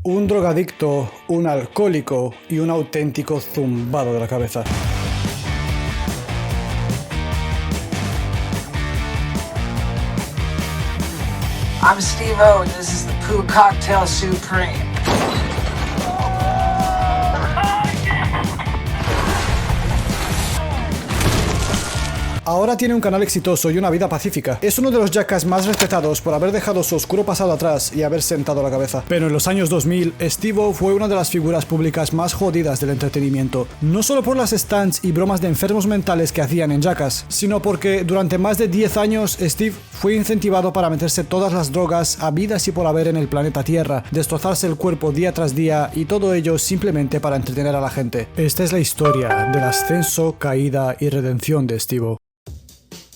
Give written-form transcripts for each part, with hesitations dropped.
Un drogadicto, un alcohólico y un auténtico zumbado de la cabeza. I'm Steve-O and this is the Poo Cocktail Supreme. Ahora tiene un canal exitoso y una vida pacífica. Es uno de los Jackass más respetados por haber dejado su oscuro pasado atrás y haber sentado la cabeza. Pero en los años 2000, Steve-O fue una de las figuras públicas más jodidas del entretenimiento. No solo por las stunts y bromas de enfermos mentales que hacían en Jackass, sino porque durante más de 10 años Steve fue incentivado para meterse todas las drogas habidas y por haber en el planeta Tierra, destrozarse el cuerpo día tras día y todo ello simplemente para entretener a la gente. Esta es la historia del ascenso, caída y redención de Steve-O.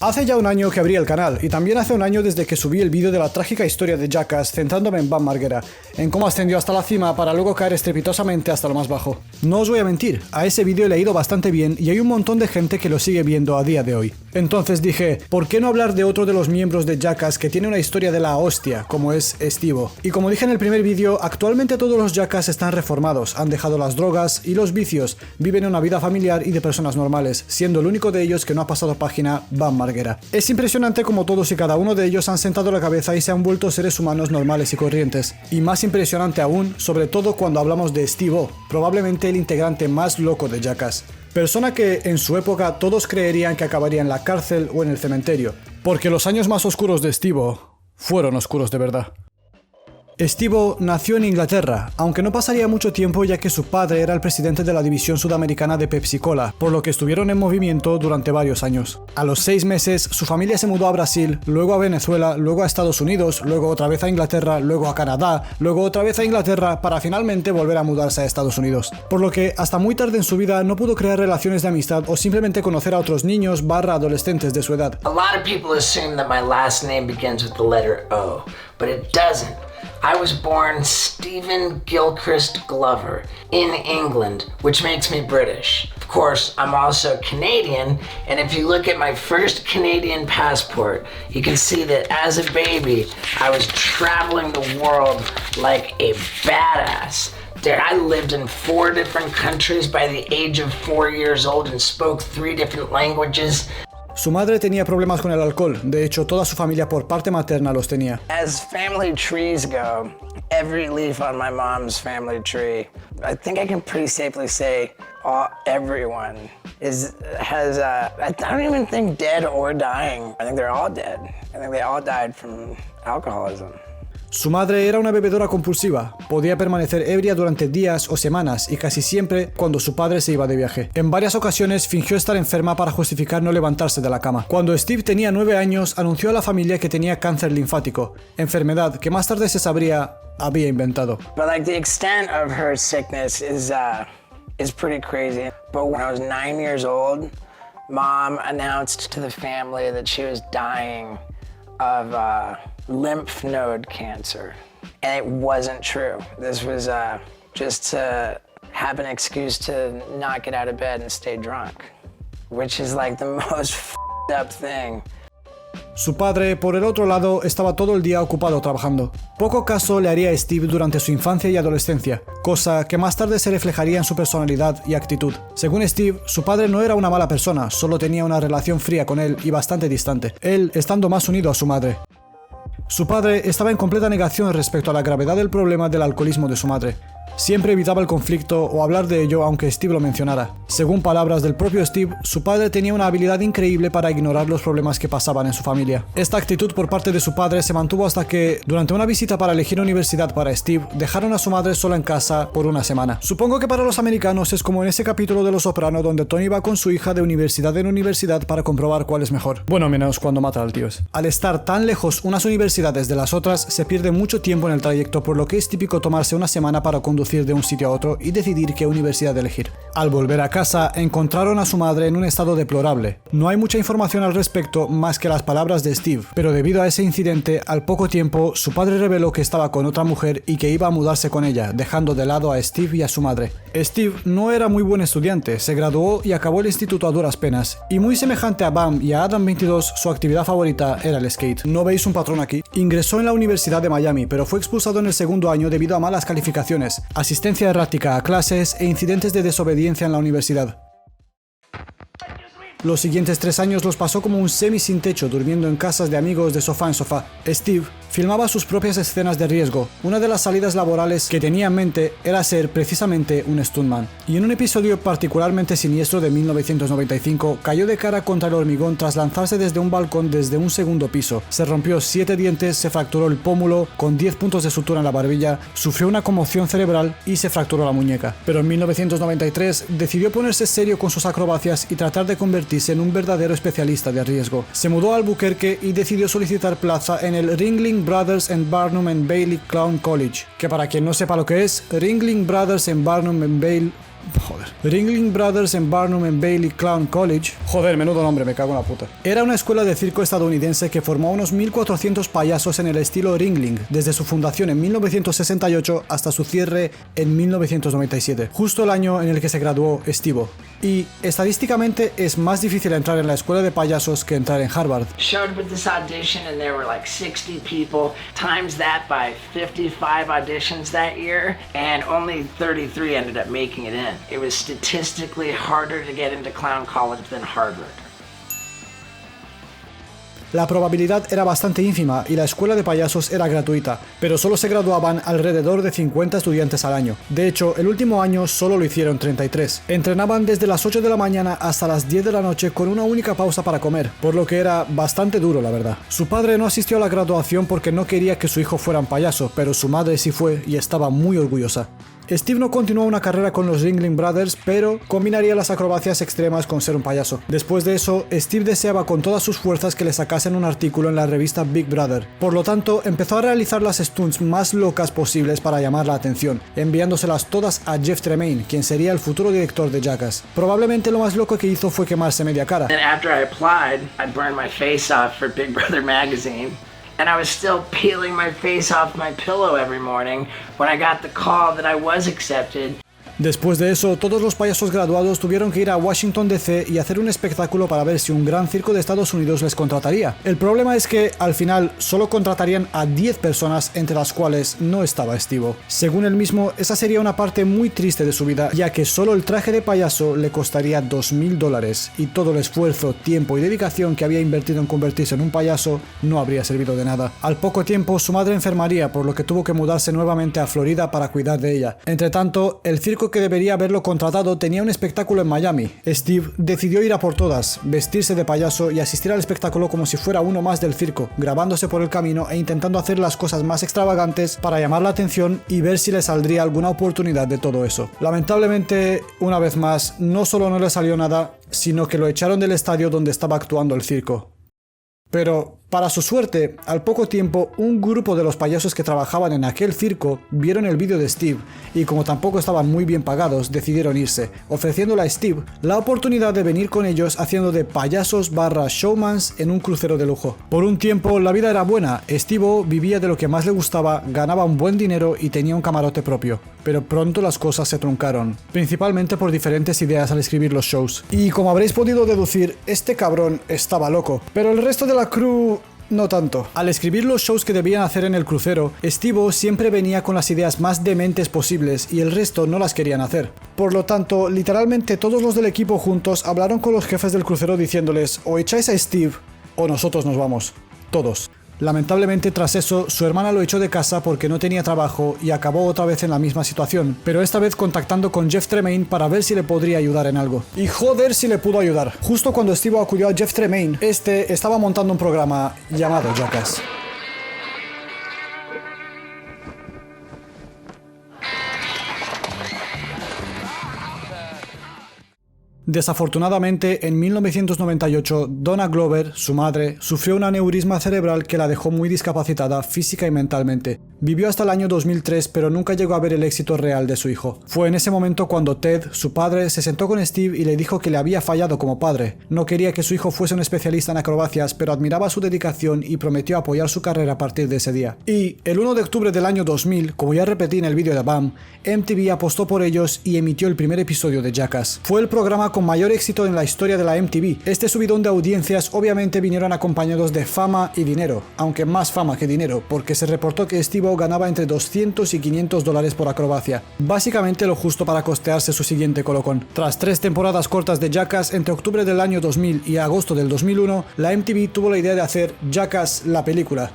Hace ya un año que abrí el canal, y también hace un año desde que subí el vídeo de la trágica historia de Jackass centrándome en Bam Margera, en cómo ascendió hasta la cima para luego caer estrepitosamente hasta lo más bajo. No os voy a mentir, a ese vídeo le ha ido bastante bien y hay un montón de gente que lo sigue viendo a día de hoy. Entonces dije, ¿por qué no hablar de otro de los miembros de Jackass que tiene una historia de la hostia, como es Steve-O? Y como dije en el primer vídeo, actualmente todos los Jackass están reformados, han dejado las drogas y los vicios, viven una vida familiar y de personas normales, siendo el único de ellos que no ha pasado página Bam Margera. Es impresionante como todos y cada uno de ellos han sentado la cabeza y se han vuelto seres humanos normales y corrientes. Y más impresionante aún, sobre todo cuando hablamos de Steve-O, probablemente el integrante más loco de Jackass. Persona que en su época todos creerían que acabaría en la cárcel o en el cementerio, porque los años más oscuros de Steve-O fueron oscuros de verdad. Steve-O nació en Inglaterra, aunque no pasaría mucho tiempo ya que su padre era el presidente de la división sudamericana de Pepsi Cola, por lo que estuvieron en movimiento durante varios años. A los 6 meses, su familia se mudó a Brasil, luego a Venezuela, luego a Estados Unidos, luego otra vez a Inglaterra, luego a Canadá, luego otra vez a Inglaterra, para finalmente volver a mudarse a Estados Unidos. Por lo que, hasta muy tarde en su vida, no pudo crear relaciones de amistad o simplemente conocer a otros niños / adolescentes de su edad. A lot of people assume that my last name begins with the letter O, but it doesn't. I was born Stephen Gilchrist Glover in England, which makes me British. Of course, I'm also Canadian, and if you look at my first Canadian passport, you can see that as a baby, I was traveling the world like a badass. I lived in 4 different countries by the age of 4 years old and spoke 3 different languages. Su madre tenía problemas con el alcohol, de hecho toda su familia por parte materna los tenía. As family trees go, every leaf on my mom's family tree, I think I can pretty safely say everyone has I don't even think dead or dying. I think they're all dead. I think they all died from alcoholism. Su madre era una bebedora compulsiva, podía permanecer ebria durante días o semanas y casi siempre cuando su padre se iba de viaje. En varias ocasiones fingió estar enferma para justificar no levantarse de la cama. Cuando Steve tenía 9 años, anunció a la familia que tenía cáncer linfático, enfermedad que más tarde se sabría había inventado. But like the extent of her sickness is pretty crazy. But when I was 9 years old, Mom announced to the family that she was dying of lymph node cancer, and it wasn't true. This was just to have an excuse to not get out of bed and stay drunk, which is like the most f***ed up thing. Su padre, por el otro lado, estaba todo el día ocupado trabajando. Poco caso le haría a Steve durante su infancia y adolescencia, cosa que más tarde se reflejaría en su personalidad y actitud. Según Steve, su padre no era una mala persona, solo tenía una relación fría con él y bastante distante, él estando más unido a su madre. Su padre estaba en completa negación respecto a la gravedad del problema del alcoholismo de su madre. Siempre evitaba el conflicto o hablar de ello aunque Steve lo mencionara. Según palabras del propio Steve, su padre tenía una habilidad increíble para ignorar los problemas que pasaban en su familia. Esta actitud por parte de su padre se mantuvo hasta que, durante una visita para elegir universidad para Steve, dejaron a su madre sola en casa por una semana. Supongo que para los americanos es como en ese capítulo de Los Soprano donde Tony va con su hija de universidad en universidad para comprobar cuál es mejor. Bueno, menos cuando mata al tío. Al estar tan lejos unas universidades de las otras, se pierde mucho tiempo en el trayecto, por lo que es típico tomarse una semana para conducir conducir de un sitio a otro y decidir qué universidad elegir. Al volver a casa, encontraron a su madre en un estado deplorable. No hay mucha información al respecto más que las palabras de Steve, pero debido a ese incidente, al poco tiempo, su padre reveló que estaba con otra mujer y que iba a mudarse con ella, dejando de lado a Steve y a su madre. Steve no era muy buen estudiante, se graduó y acabó el instituto a duras penas, y muy semejante a Bam y a Adam 22, su actividad favorita era el skate. ¿No veis un patrón aquí? Ingresó en la Universidad de Miami, pero fue expulsado en el segundo año debido a malas calificaciones, asistencia errática a clases e incidentes de desobediencia en la universidad. Los siguientes 3 años los pasó como un semi sin techo, durmiendo en casas de amigos de sofá en sofá. Steve filmaba sus propias escenas de riesgo. Una de las salidas laborales que tenía en mente era ser precisamente un stuntman. Y en un episodio particularmente siniestro de 1995, cayó de cara contra el hormigón tras lanzarse desde un balcón desde un segundo piso. Se rompió 7 dientes, se fracturó el pómulo, con 10 puntos de sutura en la barbilla, sufrió una conmoción cerebral y se fracturó la muñeca. Pero en 1993 decidió ponerse serio con sus acrobacias y tratar de convertirse en un verdadero especialista de riesgo. Se mudó a Albuquerque y decidió solicitar plaza en el Ringling Brothers and Barnum and Bailey Clown College, que para quien no sepa lo que es, Ringling Brothers and Barnum and Bailey... Ringling Brothers and Barnum and Bailey Clown College. Joder, menudo nombre, me cago en la puta. Era una escuela de circo estadounidense que formó a unos 1400 payasos en el estilo Ringling, desde su fundación en 1968 hasta su cierre en 1997, justo el año en el que se graduó Steve. Y estadísticamente es más difícil entrar en la escuela de payasos que entrar en Harvard. Showed up at this audition and there were like 60 people, times that by 55 auditions that year, and only 33 ended up making it in. It was statistically harder to get into clown college than Harvard. La probabilidad era bastante ínfima y la escuela de payasos era gratuita, pero solo se graduaban alrededor de 50 estudiantes al año. De hecho, el último año solo lo hicieron 33. Entrenaban desde las 8 de la mañana hasta las 10 de la noche con una única pausa para comer, por lo que era bastante duro, la verdad. Su padre no asistió a la graduación porque no quería que su hijo fuera un payaso, pero su madre sí fue y estaba muy orgullosa. Steve no continuó una carrera con los Ringling Brothers, pero combinaría las acrobacias extremas con ser un payaso. Después de eso, Steve deseaba con todas sus fuerzas que le sacasen un artículo en la revista Big Brother. Por lo tanto, empezó a realizar las stunts más locas posibles para llamar la atención, enviándoselas todas a Jeff Tremaine, quien sería el futuro director de Jackass. Probablemente lo más loco que hizo fue quemarse media cara. And after I applied, I burned my face off for Big Brother magazine. And I was still peeling my face off my pillow every morning when I got the call that I was accepted. Después de eso, todos los payasos graduados tuvieron que ir a Washington DC y hacer un espectáculo para ver si un gran circo de Estados Unidos les contrataría. El problema es que, al final, solo contratarían a 10 personas, entre las cuales no estaba Steve. Según él mismo, esa sería una parte muy triste de su vida, ya que solo el traje de payaso le costaría $2,000 y todo el esfuerzo, tiempo y dedicación que había invertido en convertirse en un payaso no habría servido de nada. Al poco tiempo, su madre enfermaría, por lo que tuvo que mudarse nuevamente a Florida para cuidar de ella. Entre tanto, el circo que debería haberlo contratado tenía un espectáculo en Miami. Steve decidió ir a por todas, vestirse de payaso y asistir al espectáculo como si fuera uno más del circo, grabándose por el camino e intentando hacer las cosas más extravagantes para llamar la atención y ver si le saldría alguna oportunidad de todo eso. Lamentablemente, una vez más, no solo no le salió nada, sino que lo echaron del estadio donde estaba actuando el circo. Pero, para su suerte, al poco tiempo, un grupo de los payasos que trabajaban en aquel circo vieron el vídeo de Steve y, como tampoco estaban muy bien pagados, decidieron irse, ofreciéndole a Steve la oportunidad de venir con ellos haciendo de payasos / showmans en un crucero de lujo. Por un tiempo, la vida era buena, Steve vivía de lo que más le gustaba, ganaba un buen dinero y tenía un camarote propio. Pero pronto las cosas se truncaron, principalmente por diferentes ideas al escribir los shows. Y como habréis podido deducir, este cabrón estaba loco, pero el resto de la crew no tanto. Al escribir los shows que debían hacer en el crucero, Steve siempre venía con las ideas más dementes posibles y el resto no las querían hacer. Por lo tanto, literalmente todos los del equipo juntos hablaron con los jefes del crucero diciéndoles: o echáis a Steve o nosotros nos vamos. Todos. Lamentablemente, tras eso, su hermana lo echó de casa porque no tenía trabajo y acabó otra vez en la misma situación, pero esta vez contactando con Jeff Tremaine para ver si le podría ayudar en algo. Y joder si le pudo ayudar. Justo cuando Steve acudió a Jeff Tremaine, este estaba montando un programa llamado Jackass. Desafortunadamente, en 1998, Donna Glover, su madre, sufrió un aneurisma cerebral que la dejó muy discapacitada física y mentalmente. Vivió hasta el año 2003, pero nunca llegó a ver el éxito real de su hijo. Fue en ese momento cuando Ted, su padre, se sentó con Steve y le dijo que le había fallado como padre. No quería que su hijo fuese un especialista en acrobacias, pero admiraba su dedicación y prometió apoyar su carrera a partir de ese día. Y el 1 de octubre del año 2000, como ya repetí en el vídeo de BAM, MTV apostó por ellos y emitió el primer episodio de Jackass. Fue el programa con mayor éxito en la historia de la MTV. Este subidón de audiencias obviamente vinieron acompañados de fama y dinero, aunque más fama que dinero, porque se reportó que Steve ganaba entre 200 y 500 dólares por acrobacia, básicamente lo justo para costearse su siguiente colocón. Tras 3 temporadas cortas de Jackass entre octubre del año 2000 y agosto del 2001, la MTV tuvo la idea de hacer Jackass la película.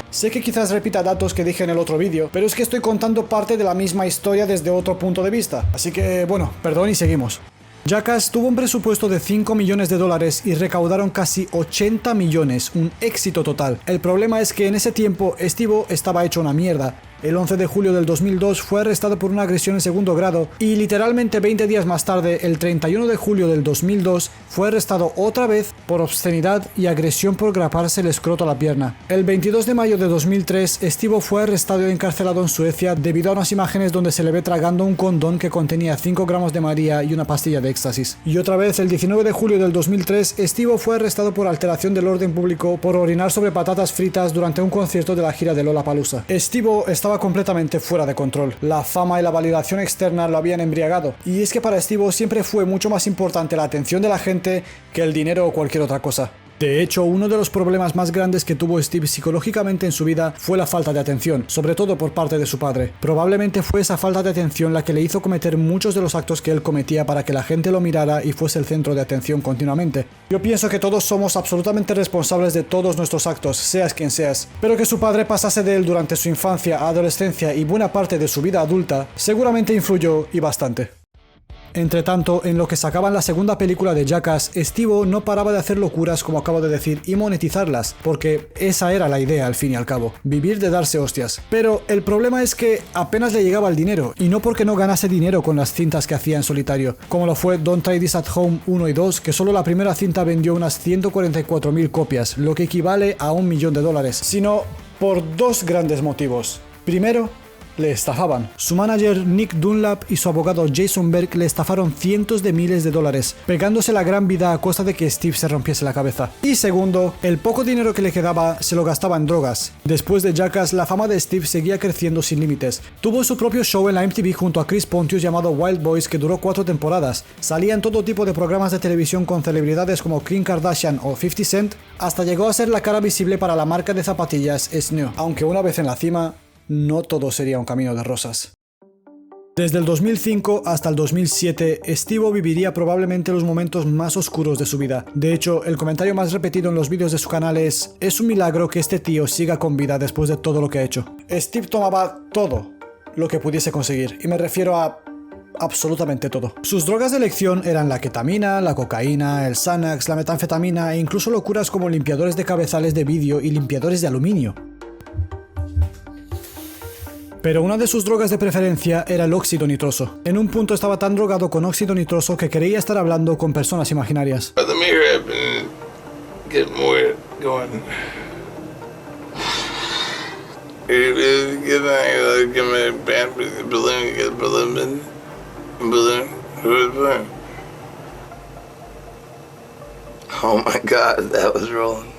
Sé que quizás repita datos que dije en el otro vídeo, pero es que estoy contando parte de la misma historia desde otro punto de vista. Así que, bueno, perdón y seguimos. Jackass tuvo un presupuesto de 5 millones de dólares y recaudaron casi 80 millones, un éxito total. El problema es que en ese tiempo Steve estaba hecho una mierda. El 11 de julio del 2002 fue arrestado por una agresión en segundo grado y literalmente 20 días más tarde, el 31 de julio del 2002, fue arrestado otra vez por obscenidad y agresión por graparse el escroto a la pierna. El 22 de mayo de 2003, Steve fue arrestado y encarcelado en Suecia debido a unas imágenes donde se le ve tragando un condón que contenía 5 gramos de María y una pastilla de éxtasis. Y otra vez, el 19 de julio del 2003, Steve fue arrestado por alteración del orden público por orinar sobre patatas fritas durante un concierto de la gira de Lollapalooza. Steve estaba completamente fuera de control. La fama y la validación externa lo habían embriagado. Y es que para Steve siempre fue mucho más importante la atención de la gente que el dinero o cualquier otra cosa. De hecho, uno de los problemas más grandes que tuvo Steve psicológicamente en su vida fue la falta de atención, sobre todo por parte de su padre. Probablemente fue esa falta de atención la que le hizo cometer muchos de los actos que él cometía para que la gente lo mirara y fuese el centro de atención continuamente. Yo pienso que todos somos absolutamente responsables de todos nuestros actos, seas quien seas, pero que su padre pasase de él durante su infancia, adolescencia y buena parte de su vida adulta seguramente influyó y bastante. Entre tanto, en lo que sacaban la segunda película de Jackass, Steve no paraba de hacer locuras, como acabo de decir, y monetizarlas, porque esa era la idea al fin y al cabo, vivir de darse hostias. Pero el problema es que apenas le llegaba el dinero, y no porque no ganase dinero con las cintas que hacía en solitario, como lo fue Don't Try This at Home 1 y 2, que solo la primera cinta vendió unas 144.000 copias, lo que equivale a $1 millón, sino por dos grandes motivos. Primero, le estafaban. Su manager Nick Dunlap y su abogado Jason Berg le estafaron cientos de miles de dólares, pegándose la gran vida a costa de que Steve se rompiese la cabeza. Y segundo, el poco dinero que le quedaba se lo gastaba en drogas. Después de Jackass, la fama de Steve seguía creciendo sin límites. Tuvo su propio show en la MTV junto a Chris Pontius llamado Wild Boys, que duró 4 temporadas. Salía en todo tipo de programas de televisión con celebridades como Kim Kardashian o 50 Cent, hasta llegó a ser la cara visible para la marca de zapatillas Snoo. Aunque una vez en la cima, no todo sería un camino de rosas. Desde el 2005 hasta el 2007, Steve viviría probablemente los momentos más oscuros de su vida. De hecho, el comentario más repetido en los vídeos de su canal es un milagro que este tío siga con vida después de todo lo que ha hecho. Steve tomaba todo lo que pudiese conseguir, y me refiero a absolutamente todo. Sus drogas de elección eran la ketamina, la cocaína, el Xanax, la metanfetamina e incluso locuras como limpiadores de cabezales de vídeo y limpiadores de aluminio. Pero una de sus drogas de preferencia era el óxido nitroso. En un punto estaba tan drogado con óxido nitroso que creía estar hablando con personas imaginarias. Oh my God, that was rolling.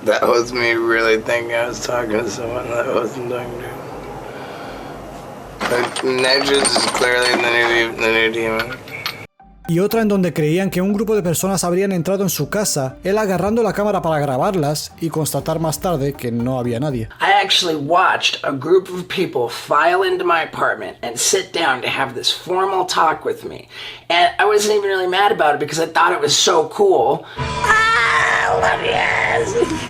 That was me really thinking I was talking to someone that I wasn't talking to. Nedges is clearly the new demon. Y otra en donde creían que un grupo de personas habrían entrado en su casa, él agarrando la cámara para grabarlas y constatar más tarde que no había nadie. I actually watched a group of people file into my apartment and sit down to have this formal talk with me. And I wasn't even really mad about it because I thought it was so cool.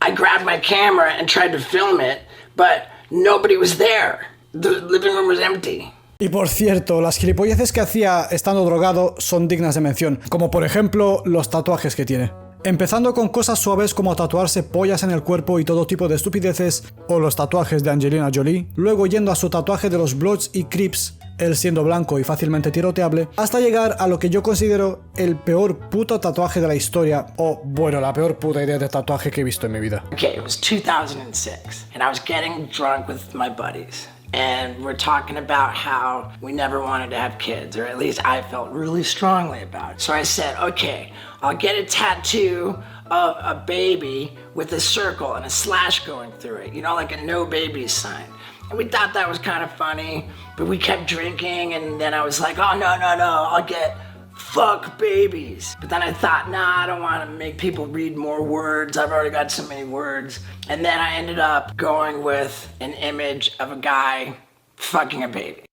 I grabbed my camera and tried to film it, but nobody was there. The living room was empty. Y por cierto, las gilipolleces que hacía estando drogado son dignas de mención, como por ejemplo los tatuajes que tiene. Empezando con cosas suaves como tatuarse pollas en el cuerpo y todo tipo de estupideces, o los tatuajes de Angelina Jolie, luego yendo a su tatuaje de los Bloods y Crips, él siendo blanco y fácilmente tiroteable, hasta llegar a lo que yo considero el peor puto tatuaje de la historia, o bueno, la peor puta idea de tatuaje que he visto en mi vida. Okay, it was 2006, and I was getting drunk with my buddies. And we're talking about how we never wanted to have kids, or at least I felt really strongly about it. So I said, okay, I'll get a tattoo of a baby with a circle and a slash going through it, you know, like a no babies sign. And we thought that was kind of funny, but we kept drinking, and then I was like, oh, no, I'll get fuck babies. But then I thought, nah, I don't want to make people read more words. I've already got so many words. And then I ended up going with an image of a guy fucking a baby.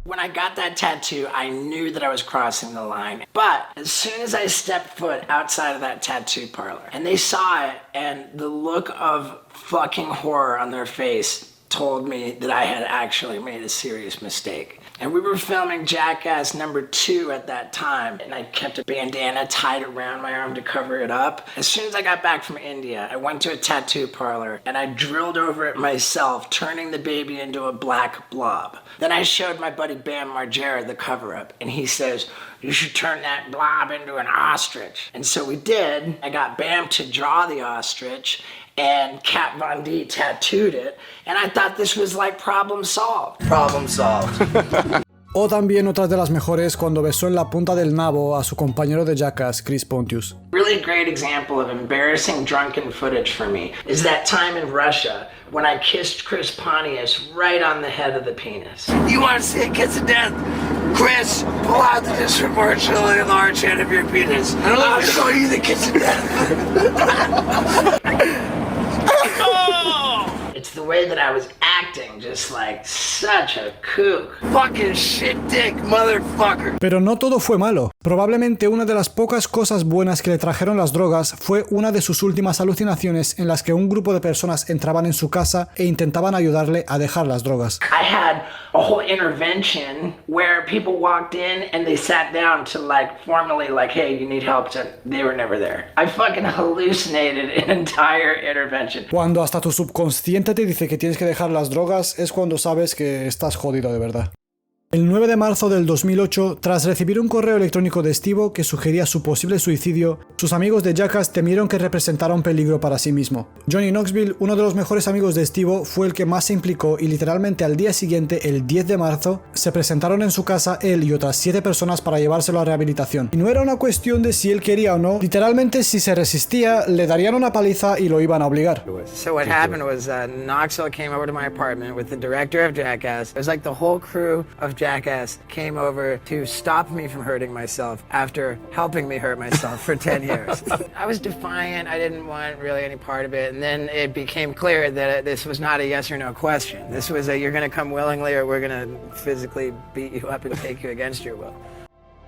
When I got that tattoo, I knew that I was crossing the line. But as soon as I stepped foot outside of that tattoo parlor, and they saw it, and the look of fucking horror on their face told me that I had actually made a serious mistake. And we were filming Jackass #2 at that time, and I kept a bandana tied around my arm to cover it up. As soon as I got back from India, I went to a tattoo parlor, and I drilled over it myself, turning the baby into a black blob. Then I showed my buddy Bam Margera the cover-up, and he says, you should turn that blob into an ostrich. And so we did. I got Bam to draw the ostrich, and Kat Von D tattooed it, and I thought this was like problem solved. Problem solved. O también otras de las mejores cuando besó en la punta del nabo a su compañero de Jackass, Chris Pontius. Really great example of embarrassing drunken footage for me is that time in Russia when I kissed Chris Pontius right on the head of the penis. You want to see a kiss of death? Chris, pull out the disproportionately large head of your penis. And I'll show you the kiss of death. It's the way that I was acting, just like such a kook. Fucking shit dick, motherfucker. Pero no todo fue malo. Probablemente una de las pocas cosas buenas que le trajeron las drogas fue una de sus últimas alucinaciones en las que un grupo de personas entraban en su casa e intentaban ayudarle a dejar las drogas. I had a whole intervention where people walked in and they sat down to like formally like, hey, you need help. They were never there. I fucking hallucinated an entire intervention. Cuando hasta tu subconsciente te dice que tienes que dejar las drogas es cuando sabes que estás jodido de verdad. El 9 de marzo del 2008, tras recibir un correo electrónico de Steve que sugería su posible suicidio, sus amigos de Jackass temieron que representara un peligro para sí mismo. Johnny Knoxville, uno de los mejores amigos de Steve, fue el que más se implicó y literalmente al día siguiente, el 10 de marzo, se presentaron en su casa él y otras 7 personas para llevárselo a rehabilitación. Y no era una cuestión de si él quería o no, literalmente si se resistía, le darían una paliza y lo iban a obligar. So what happened was Knoxville came over to my apartment with the director of Jackass. It was like the whole crew of Jackass came over to stop me from hurting myself after helping me hurt myself for 10 years. I was defiant. I didn't want really any part of it. And then it became clear that this was not a yes or no question. This was a you're going to come willingly or we're going to physically beat you up and take you against your will.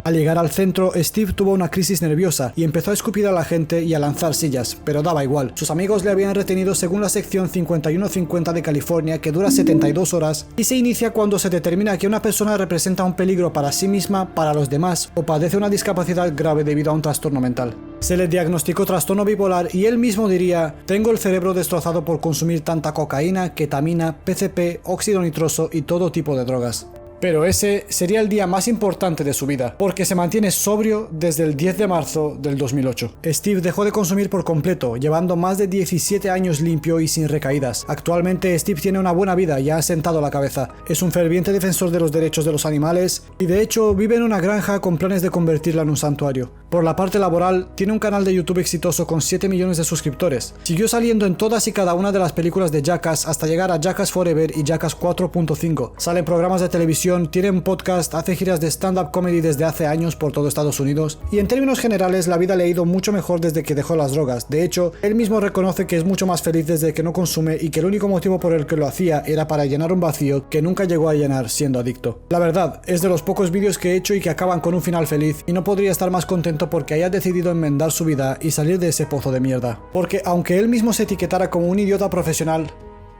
Al llegar al centro, Steve tuvo una crisis nerviosa y empezó a escupir a la gente y a lanzar sillas, pero daba igual. Sus amigos le habían retenido según la sección 5150 de California, que dura 72 horas y se inicia cuando se determina que una persona representa un peligro para sí misma, para los demás o padece una discapacidad grave debido a un trastorno mental. Se le diagnosticó trastorno bipolar y él mismo diría: tengo el cerebro destrozado por consumir tanta cocaína, ketamina, PCP, óxido nitroso y todo tipo de drogas. Pero ese sería el día más importante de su vida, porque se mantiene sobrio desde el 10 de marzo del 2008. Steve dejó de consumir por completo, llevando más de 17 años limpio y sin recaídas. Actualmente Steve tiene una buena vida y ha asentado la cabeza. Es un ferviente defensor de los derechos de los animales y de hecho vive en una granja con planes de convertirla en un santuario. Por la parte laboral, tiene un canal de YouTube exitoso con 7 millones de suscriptores. Siguió saliendo en todas y cada una de las películas de Jackass hasta llegar a Jackass Forever y Jackass 4.5. Sale en programas de televisión, tiene un podcast, hace giras de stand-up comedy desde hace años por todo Estados Unidos y en términos generales la vida le ha ido mucho mejor desde que dejó las drogas. De hecho, él mismo reconoce que es mucho más feliz desde que no consume y que el único motivo por el que lo hacía era para llenar un vacío que nunca llegó a llenar siendo adicto. La verdad, es de los pocos vídeos que he hecho y que acaban con un final feliz y no podría estar más contento porque haya decidido enmendar su vida y salir de ese pozo de mierda. Porque aunque él mismo se etiquetara como un idiota profesional,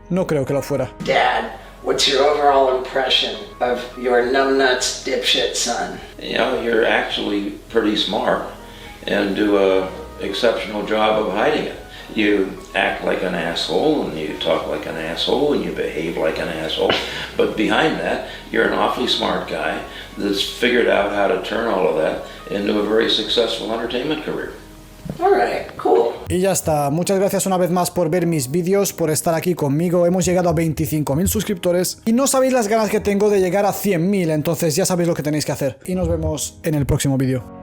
no creo que lo fuera. Dad, what's your overall impression of your numbnuts dipshit son? You know, you're actually pretty smart and do a exceptional job of hiding it. You act like an asshole, and you talk like an asshole, and you behave like an asshole. But behind that, you're an awfully smart guy that's figured out how to turn all of that into a very successful entertainment career. Alright, cool. Y ya está. Muchas gracias una vez más por ver mis vídeos, por estar aquí conmigo. Hemos llegado a 25.000 suscriptores y no sabéis las ganas que tengo de llegar a 100.000, entonces ya sabéis lo que tenéis que hacer. Y nos vemos en el próximo vídeo.